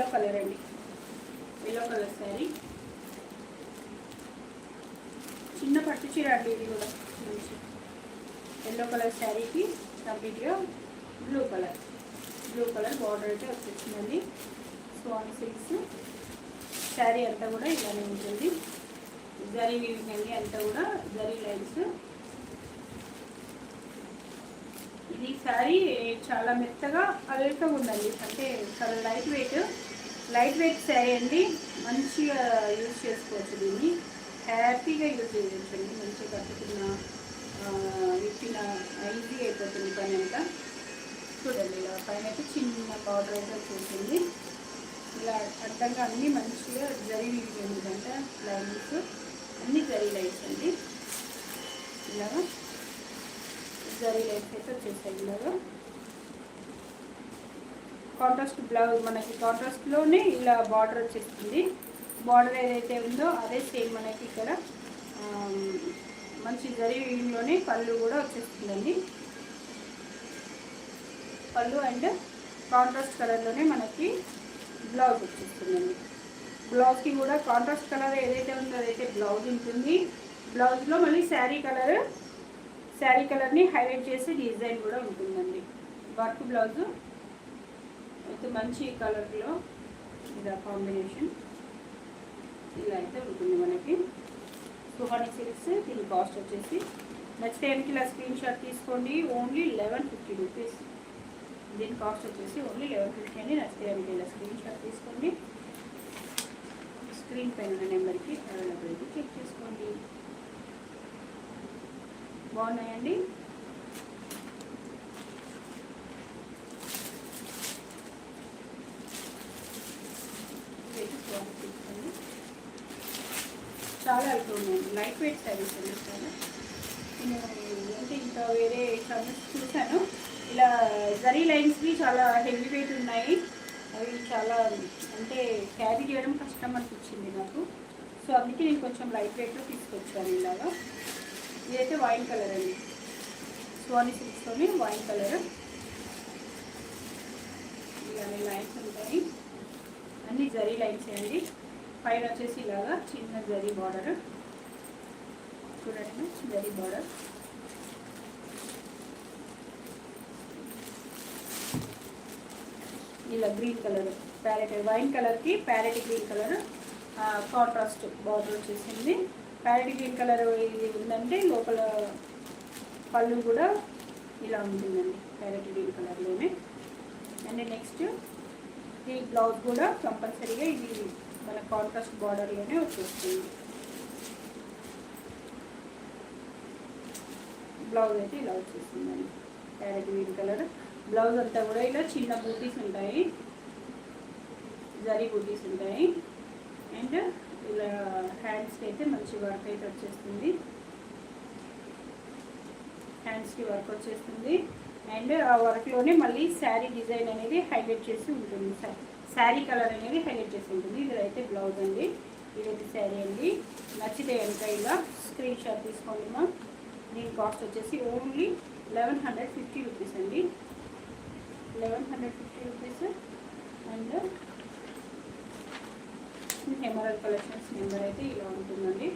Yellow colour అండి, yellow colour sari. చిన్న పట్టు చీర అండి ఇది కూడా. మంచి ఎల్లో కలర్ శారీకి కంప్లీట్గా బ్లూ కలర్ బార్డర్ అయితే వచ్చేసిందండి. స్వాన్ సిల్క్స్ శారీ అంతా కూడా ఇలానే ఉంటుంది. జరీ వీవింగ్ అండి, అంతా కూడా జరీ లైన్స్. ఇది శారీ చాలా మెత్తగా అల్లుగా ఉందండి, అంటే చాలా లైట్ వెయిట్ శారీ అండి. మంచిగా యూజ్ చేసుకోవచ్చు, దీన్ని హ్యాపీగా యూజ్ చేయొచ్చండి. మంచిగా కట్టుకున్న విప్పిన ఈజీ అయిపోతుంది పని అంతా. చూడండి ఇలా పైన అయితే చిన్న బార్డర్ అయితే వచ్చేసింది. ఇలా అడ్డంగా అన్నీ మంచిగా జరీ వీవింగ్ అంటే లైన్స్ అన్నీ జరీ లైన్స్ అండి. ఇలాగా జరీ లైన్స్ అయితే వచ్చేసాయి. ఇలాగా కాంట్రాస్ట్ బ్లౌజ్, మనకి కాంట్రాస్ట్లోనే ఇలా బార్డర్ వచ్చేస్తుంది. బార్డర్ ఏదైతే ఉందో అదే సేమ్ మనకి ఇక్కడ మంచి జరీ వీవింగ్లోనే పళ్ళు కూడా వచ్చేస్తుందండి. పళ్ళు అండ్ కాంట్రాస్ట్ కలర్లోనే మనకి బ్లౌజ్ వచ్చేస్తుందండి. బ్లౌజ్కి కూడా కాంట్రాస్ట్ కలర్ ఏదైతే ఉందో అదైతే బ్లౌజ్ ఉంటుంది. బ్లౌజ్లో మళ్ళీ శారీ కలర్ని హైలైట్ చేసి డిజైన్ కూడా ఉంటుందండి. వర్క్ బ్లౌజు అయితే మంచి కలర్లో ఇలా కాంబినేషన్ ఇలా అయితే ఉంటుంది మనకి. సుహానీ సిల్క్స్. దీని కాస్ట్ వచ్చేసి నెక్స్ట్ టైంకి ఇలా స్క్రీన్ షాట్ తీసుకోండి. Only 1150 rupees. దీని కాస్ట్ వచ్చేసి ఓన్లీ 1150 అండి. నెక్స్ట్ టైంకి ఇలా స్క్రీన్ షాట్ తీసుకోండి. స్క్రీన్ పైన ఉన్న నెంబర్కి అవైలబిలిటీ చెక్ చేసుకోండి. బాగున్నాయండి. చాలా అయిపోయింది. లైట్ వెయిట్ శారీస్ అండి. నేను అంటే ఇంకా వేరే షాప్స్ చూసాను, ఇలా జరీ లైన్స్వి చాలా హెవీ వెయిట్ ఉన్నాయి. అవి చాలా అంటే క్యారీ చేయడం కష్టం అనిపించింది నాకు. సో అందుకే నేను కొంచెం లైట్ వెయిట్లో తీసుకొచ్చాను. ఇలాగా ఇదైతే వైన్ కలర్ అండి, స్వానీ సిల్క్స్తోని వైన్ కలర్. ఇలానే లైన్స్ ఉంటాయి, అన్ని జరీ లైన్స్ అండి. పైన వచ్చేసి ఇలాగా చిన్న జరీ బార్డర్ చూడండి, జరీ బార్డర్. ఇలా గ్రీన్ కలర్ ప్యారెట్ వైన్ కలర్కి parrot green colour contrast border వచ్చేసింది. ప్యారెట్ గ్రీన్ కలర్ ఇది ఉందంటే లోపల పళ్ళు కూడా ఇలా ఉంటుందండి ప్యారెట్ గ్రీన్ కలర్లోనే. అండ్ నెక్స్ట్ ఈ బ్లౌజ్ కూడా కంపల్సరీగా ఇది మన కాంట్రాస్ట్ బార్డర్లోనే వచ్చేస్తుంది. బ్లౌజ్ అయితే ఇలా వచ్చేస్తుందండి ప్యారెట్ గ్రీన్ కలర్. బ్లౌజ్ అంతా కూడా ఇలా చిన్న బూటీస్ ఉంటాయి, జరీ బూటీస్ ఉంటాయి. అండ్ ఇలా హ్యాండ్స్కి అయితే మంచి వర్క్ అయితే వచ్చేస్తుంది, హ్యాండ్స్కి వర్క్ వచ్చేస్తుంది. అండ్ ఆ వర్క్లోనే మళ్ళీ శారీ డిజైన్ అనేది హైలైట్ చేసి ఉంటుంది, శారీ కలర్ అనేది హైలైట్ చేసి ఉంటుంది. ఇదైతే బ్లౌజ్ అండి, ఇదైతే శారీ అండి. నచ్చితే కనుక ఇలా స్క్రీన్ షాట్ తీసుకోండి మా. దీని కాస్ట్ వచ్చేసి ఓన్లీ 1150 రూపీస్ అండి, 1150 rupees. And Hemraj collections number అయితే ఇలా ఉంటుందండి.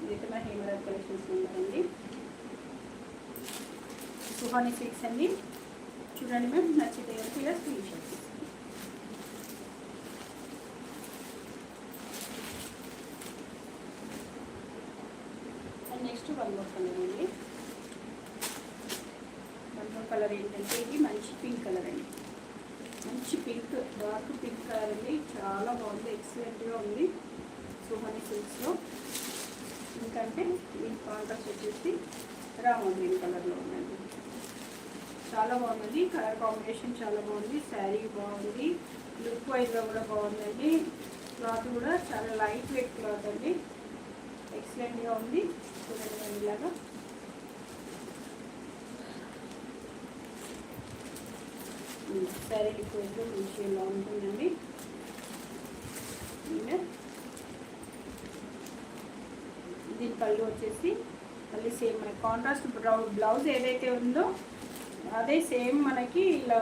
ఇదైతే మా హేమరాజ్ కలెక్షన్స్ నెంబర్ అండి. సుహానీ సిల్క్స్ అండి. చూడండి మ్యామ్, నచ్చితే కనుక ఇలా స్క్రీన్ షాట్ తీసుకోండి. And next one more colour అండి. వన్ మోర్ కలర్ ఏంటంటే ఇది మంచి పింక్ కలర్ అండి, మంచి పింక్, డార్క్ పింక్ కలర్ అండి. చాలా బాగుంది, ఎక్సలెంట్గా ఉంది సుహానీ సిల్క్స్లో. ఎందుకంటే దీని కాంట్రాస్ట్ వచ్చేసి రామా గ్రీన్ కలర్లో ఉందండి. చాలా బాగుంది, కలర్ కాంబినేషన్ చాలా బాగుంది, శారీ బాగుంది, లుక్ వైజ్గా కూడా బాగుందండి. క్లాత్ కూడా చాలా లైట్ వెయిట్ క్లాత్ అండి, ఎక్సలెంట్గా ఉంది. చూడండి ఇలాగా శారీ లుక్ వైజ్గా మంచి ఇలా ఉంటుందండి. దీని పళ్ళు వచ్చేసి మళ్ళీ సేమ్ మనకి కాంట్రాస్ట్ బ్లౌజ్ ఏదైతే ఉందో అదే సేమ్ మనకి ఇలా